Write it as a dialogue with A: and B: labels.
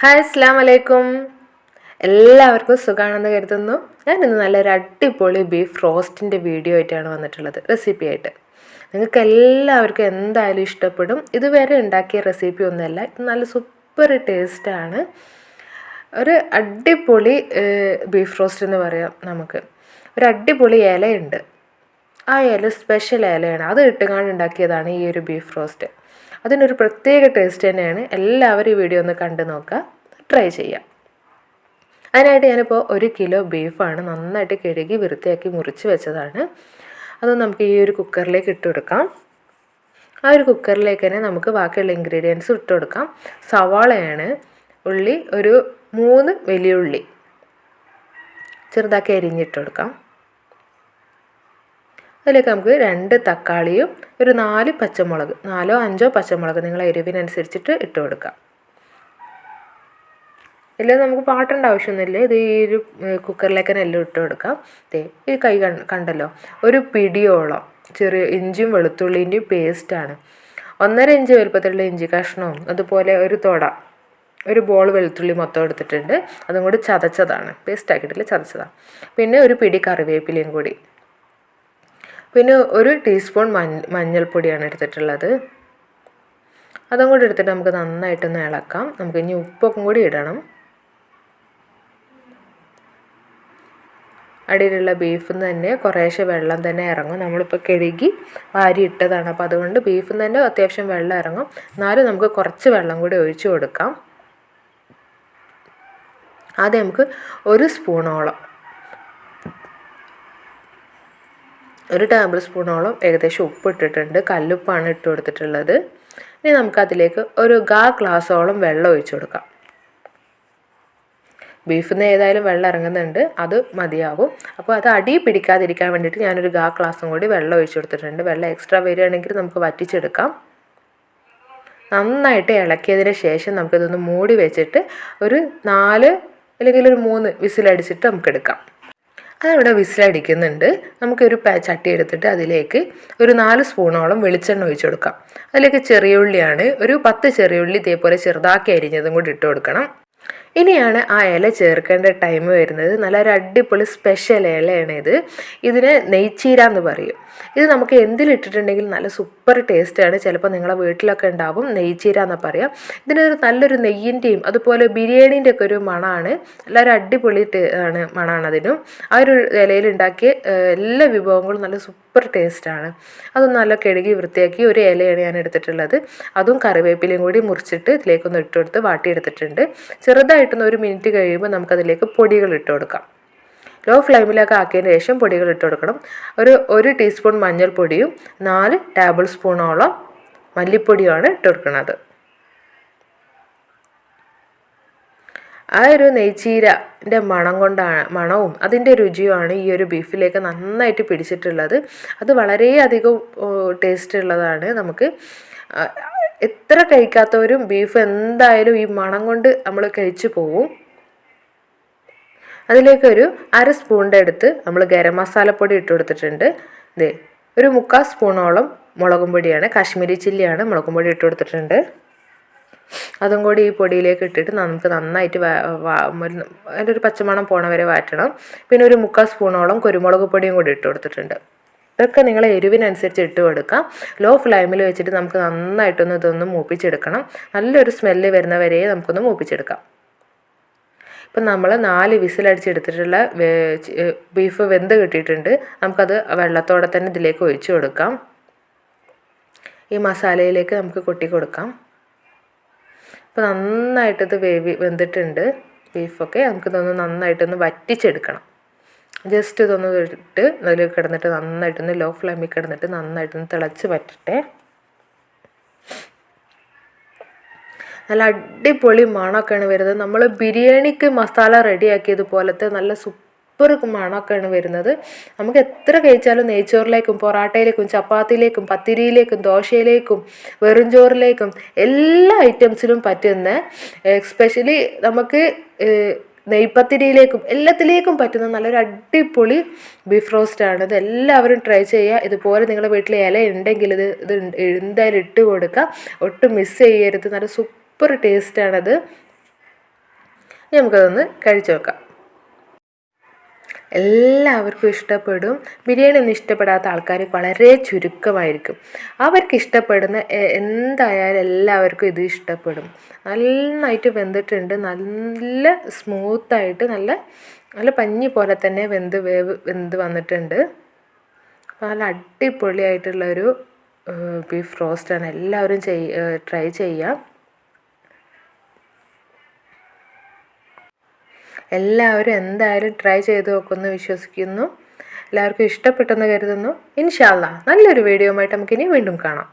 A: Hi അസ്സലാമു അലൈക്കും. എല്ലാവർക്കും സുഖമാണെന്ന് കരുതുന്നു. ഞാൻ ഇന്ന് നല്ലൊരു അടിപൊളി ബീഫ് റോസ്റ്റിൻ്റെ വീഡിയോ ആയിട്ടാണ് വന്നിട്ടുള്ളത്, റെസിപ്പി ആയിട്ട്. നിങ്ങൾക്ക് എല്ലാവർക്കും എന്തായാലും ഇഷ്ടപ്പെടും. ഇതുവരെ ഉണ്ടാക്കിയ റെസിപ്പി ഒന്നുമല്ല, ഇത് നല്ല സൂപ്പർ ടേസ്റ്റാണ്. ഒരു അടിപൊളി ബീഫ് റോസ്റ്റ് എന്ന് പറയാം. നമുക്ക് ഒരു അടിപൊളി ഇലയുണ്ട്, ആ ഇല സ്പെഷ്യൽ ഇലയാണ്, അത് ഇട്ടുകൊണ്ട് ഉണ്ടാക്കിയതാണ് ഈ ഒരു ബീഫ് റോസ്റ്റ്. അതിനൊരു പ്രത്യേക ടേസ്റ്റ് തന്നെയാണ്. എല്ലാവരും ഈ വീഡിയോ ഒന്ന് കണ്ടു നോക്കുക, ട്രൈ ചെയ്യാം. അതിനായിട്ട് ഞാനിപ്പോൾ 1 കിലോ ബീഫാണ് നന്നായിട്ട് കഴുകി വൃത്തിയാക്കി മുറിച്ച് വെച്ചതാണ്. അത് നമുക്ക് ഈ ഒരു കുക്കറിലേക്ക് ഇട്ട് കൊടുക്കാം. ആ ഒരു കുക്കറിലേക്ക് തന്നെ നമുക്ക് ബാക്കിയുള്ള ഇൻഗ്രീഡിയൻസ് ഇട്ട് കൊടുക്കാം. സവാളയാണ്, ഉള്ളി ഒരു 3 വലിയ ഉള്ളി ചെറുതാക്കി അരിഞ്ഞിട്ട് കൊടുക്കാം. അതിലേക്ക് നമുക്ക് 2 തക്കാളിയും ഒരു 4 പച്ചമുളക്, 4 5 പച്ചമുളക് നിങ്ങളെ എരിവിനനുസരിച്ചിട്ട് ഇട്ട് കൊടുക്കാം. ഇല്ല, നമുക്ക് പാട്ടേണ്ട ആവശ്യമൊന്നുമില്ല. ഇത് ഈ ഒരു കുക്കറിലേക്ക് തന്നെ എല്ലാം ഇട്ട് കൊടുക്കാം. ഈ കൈ കണ്ടല്ലോ, ഒരു പിടിയോളം ചെറിയ ഇഞ്ചിയും വെളുത്തുള്ളിൻ്റെയും പേസ്റ്റാണ്. 1.5 ഇഞ്ച് വലുപ്പത്തിലുള്ള ഇഞ്ചി കഷ്ണവും, അതുപോലെ ഒരു ബോൾ വെളുത്തുള്ളി മൊത്തം എടുത്തിട്ടുണ്ട്. അതും കൂടി ചതച്ചതാണ്, പേസ്റ്റ് ആക്കിയിട്ടില്ല, ചതച്ചതാണ്. പിന്നെ ഒരു പിടി കറിവേപ്പിലയും കൂടി, പിന്നെ 1 ടീസ്പൂൺ മഞ്ഞൾപ്പൊടിയാണ് എടുത്തിട്ടുള്ളത്. അതും കൂടി എടുത്തിട്ട് നമുക്ക് നന്നായിട്ടൊന്ന് ഇളക്കാം. നമുക്ക് ഇനി ഉപ്പൊക്കെ കൂടി ഇടണം. അടിയിലുള്ള ബീഫിൽ നിന്ന് തന്നെ കുറേശ്ശെ വെള്ളം തന്നെ ഇറങ്ങും. നമ്മളിപ്പോൾ കഴുകി വാരി ഇട്ടതാണ്, അപ്പോൾ അതുകൊണ്ട് ബീഫിൽ നിന്ന് തന്നെ അത്യാവശ്യം വെള്ളം ഇറങ്ങും. എന്നാലും നമുക്ക് കുറച്ച് വെള്ളം കൂടി ഒഴിച്ച് കൊടുക്കാം. ആദ്യം നമുക്ക് 1 സ്പൂണോളം, 1 ടേബിൾ സ്പൂണോളം ഏകദേശം ഉപ്പ് ഇട്ടിട്ടുണ്ട്. കല്ലുപ്പാണ് ഇട്ട് കൊടുത്തിട്ടുള്ളത്. ഇനി നമുക്കതിലേക്ക് ഒരു ഗ്ലാസോളം വെള്ളം ഒഴിച്ച് കൊടുക്കാം. ബീഫിൽ നിന്ന് ഏതായാലും വെള്ളം ഇറങ്ങുന്നുണ്ട്, അത് മതിയാവും. അപ്പോൾ അത് അടി പിടിക്കാതിരിക്കാൻ വേണ്ടിയിട്ട് ഞാനൊരു ഗ്ലാസും കൂടി വെള്ളം ഒഴിച്ച് കൊടുത്തിട്ടുണ്ട്. വെള്ളം എക്സ്ട്രാ വരികയാണെങ്കിൽ നമുക്ക് വറ്റിച്ചെടുക്കാം. നന്നായിട്ട് ഇളക്കിയതിന് ശേഷം നമുക്കിതൊന്ന് മൂടി വെച്ചിട്ട് ഒരു 4 അല്ലെങ്കിൽ ഒരു 3 വിസിലടിച്ചിട്ട് നമുക്കെടുക്കാം. അതിവിടെ വിസിലടിക്കുന്നുണ്ട്. നമുക്കൊരു ചട്ടി എടുത്തിട്ട് അതിലേക്ക് ഒരു 4 സ്പൂണോളം വെളിച്ചെണ്ണ ഒഴിച്ച് കൊടുക്കാം. അതിലേക്ക് ചെറിയ ഉള്ളിയാണ്, ഒരു 10 ചെറിയ ഉള്ളി ഇതേപോലെ ചെറുതാക്കി അരിഞ്ഞതും കൂടി ഇട്ട് കൊടുക്കണം. ഇനിയാണ് ആ ഇല ചേർക്കേണ്ട ടൈം വരുന്നത്. നല്ലൊരു അടിപൊളി സ്പെഷ്യൽ ഇലയാണ് ഇത്. ഇതിന് നെയ്ച്ചീര എന്ന് പറയും. ഇത് നമുക്ക് എന്തിലിട്ടിട്ടുണ്ടെങ്കിൽ നല്ല സൂപ്പർ ടേസ്റ്റാണ്. ചിലപ്പോൾ നിങ്ങളെ വീട്ടിലൊക്കെ ഉണ്ടാവും, നെയ്ച്ചീര എന്ന് പറയാം. ഇതിനൊരു നല്ലൊരു നെയ്യിൻ്റെയും അതുപോലെ ബിരിയാണീൻ്റെ ഒക്കെ ഒരു മണമാണ്. എല്ലാവരും അടിപൊളി മണമാണ് അതിനും. ആ ഒരു ഇലയിൽ ഉണ്ടാക്കിയ എല്ലാ വിഭവങ്ങളും നല്ല സൂപ്പർ ടേസ്റ്റാണ്. അതൊന്ന് നല്ല കഴുകി വൃത്തിയാക്കി ഒരു ഇലയാണ് ഞാൻ എടുത്തിട്ടുള്ളത്. അതും കറിവേപ്പിലയും കൂടി മുറിച്ചിട്ട് ഇതിലേക്കൊന്ന് ഇട്ട് കൊടുത്ത് വാട്ടിയെടുത്തിട്ടുണ്ട്. ചെറുതായിട്ടൊന്ന് 1 മിനിറ്റ് കഴിയുമ്പോൾ നമുക്കതിലേക്ക് പൊടികൾ ഇട്ട് കൊടുക്കാം. ലോ ഫ്ലെയിമിലൊക്കെ ആക്കിയതിന് ശേഷം പൊടികൾ ഇട്ട് കൊടുക്കണം. ഒരു ടീസ്പൂൺ മഞ്ഞൾപ്പൊടിയും 4 ടേബിൾ സ്പൂണോളം മല്ലിപ്പൊടിയുമാണ് ഇട്ട് കൊടുക്കുന്നത്. ആ ഒരു നെയ്ച്ചീരൻ്റെ മണവും അതിൻ്റെ രുചിയുമാണ് ഈ ഒരു ബീഫിലേക്ക് നന്നായിട്ട് പിടിച്ചിട്ടുള്ളത്. അത് വളരെയധികം ടേസ്റ്റ് ഉള്ളതാണ്. നമുക്ക് എത്ര കഴിക്കാത്തവരും ബീഫ് എന്തായാലും ഈ മണം കൊണ്ട് നമ്മൾ കഴിച്ചു പോവും. അതിലേക്കൊരു 1/2 സ്പൂണിൻ്റെ അടുത്ത് നമ്മൾ ഗരം മസാലപ്പൊടി ഇട്ട് കൊടുത്തിട്ടുണ്ട്. ഒരു 3/4 സ്പൂണോളം മുളകും പൊടിയാണ്, കാശ്മീരി ചില്ലിയാണ്, മുളകും പൊടി ഇട്ട് കൊടുത്തിട്ടുണ്ട്. അതും കൂടി ഈ പൊടിയിലേക്ക് ഇട്ടിട്ട് നമുക്ക് നന്നായിട്ട് അതിൻ്റെ ഒരു പച്ചമണം പോണ വരെ വാറ്റണം. പിന്നെ ഒരു 3/4 സ്പൂണോളം കുരുമുളക് പൊടിയും കൂടി ഇട്ട് കൊടുത്തിട്ടുണ്ട്. ഇതൊക്കെ നിങ്ങൾ എരിവിനനുസരിച്ച് ഇട്ട് കൊടുക്കാം. ലോ ഫ്ലെയിമിൽ വെച്ചിട്ട് നമുക്ക് ഇതൊന്ന് മൂപ്പിച്ചെടുക്കണം. നല്ലൊരു സ്മെല്ല് വരുന്ന വരെ നമുക്കൊന്ന് മൂപ്പിച്ചെടുക്കാം. ഇപ്പം നമ്മൾ 4 വിസിലടിച്ചെടുത്തിട്ടുള്ള ബീഫ് വെന്ത് കിട്ടിയിട്ടുണ്ട്. നമുക്കത് വെള്ളത്തോടെ തന്നെ ഇതിലേക്ക് ഒഴിച്ചു കൊടുക്കാം. ഈ മസാലയിലേക്ക് നമുക്ക് കൊട്ടി കൊടുക്കാം. ഇപ്പോൾ നന്നായിട്ടത് വെന്തിട്ടുണ്ട് ബീഫൊക്കെ. നമുക്കിതൊന്ന് നന്നായിട്ടൊന്ന് വറ്റിച്ചെടുക്കണം. ജസ്റ്റ് ഇതൊന്ന് ഇട്ട് അതിൽ കിടന്നിട്ട് നന്നായിട്ടൊന്ന് ലോ ഫ്ലെയിമിൽ കിടന്നിട്ട് നന്നായിട്ടൊന്ന് തിളച്ച് വറ്റട്ടെ. നല്ല അടിപൊളി മണമൊക്കെയാണ് വരുന്നത്. നമ്മൾ ബിരിയാണിക്ക് മസാല റെഡിയാക്കിയതുപോലത്തെ നല്ല സൂപ്പർ മണമൊക്കെയാണ് വരുന്നത്. നമുക്ക് എത്ര കഴിച്ചാലും നെയ്ച്ചോറിലേക്കും പൊറാട്ടയിലേക്കും ചപ്പാത്തിയിലേക്കും പത്തിരിയിലേക്കും ദോശയിലേക്കും വെറും ചോറിലേക്കും എല്ലാ ഐറ്റംസിലും പറ്റുന്ന, എസ്പെഷ്യലി നമുക്ക് നെയ്പത്തിരിയിലേക്കും എല്ലാത്തിലേക്കും പറ്റുന്ന നല്ലൊരു അടിപൊളി ബീഫ് റോസ്റ്റാണ്. ഇത് എല്ലാവരും ട്രൈ ചെയ്യുക. ഇതുപോലെ നിങ്ങളുടെ വീട്ടിൽ ഇല ഉണ്ടെങ്കിൽ ഇത് എന്തായാലും ഇട്ട് കൊടുക്കുക. ഒട്ടും മിസ് ചെയ്യരുത്. നല്ല സൂപ്പർ ടേസ്റ്റാണത്. നമുക്കതൊന്ന് കഴിച്ചു നോക്കാം. എല്ലാവർക്കും ഇഷ്ടപ്പെടും. ബിരിയാണി ഒന്നും ഇഷ്ടപ്പെടാത്ത ആൾക്കാർ വളരെ ചുരുക്കമായിരിക്കും. അവർക്ക് ഇഷ്ടപ്പെടുന്ന എന്തായാലും എല്ലാവർക്കും ഇത് ഇഷ്ടപ്പെടും. നന്നായിട്ട് വെന്തിട്ടുണ്ട്. നല്ല സ്മൂത്തായിട്ട് നല്ല നല്ല പഞ്ഞി പോലെ തന്നെ വെന്ത് വന്നിട്ടുണ്ട്. നല്ല അടിപൊളിയായിട്ടുള്ളൊരു ബീഫ് റോസ്റ്റാണ്. എല്ലാവരും ട്രൈ ചെയ്യാം. എല്ലാവരും എന്തായാലും ട്രൈ ചെയ്ത് നോക്കുമെന്ന് വിശ്വസിക്കുന്നു. എല്ലാവർക്കും ഇഷ്ടപ്പെട്ടെന്ന് കരുതുന്നു. ഇൻഷാ അല്ലാഹ് നല്ലൊരു വീഡിയോയുമായിട്ട് നമുക്കിനി വീണ്ടും കാണാം.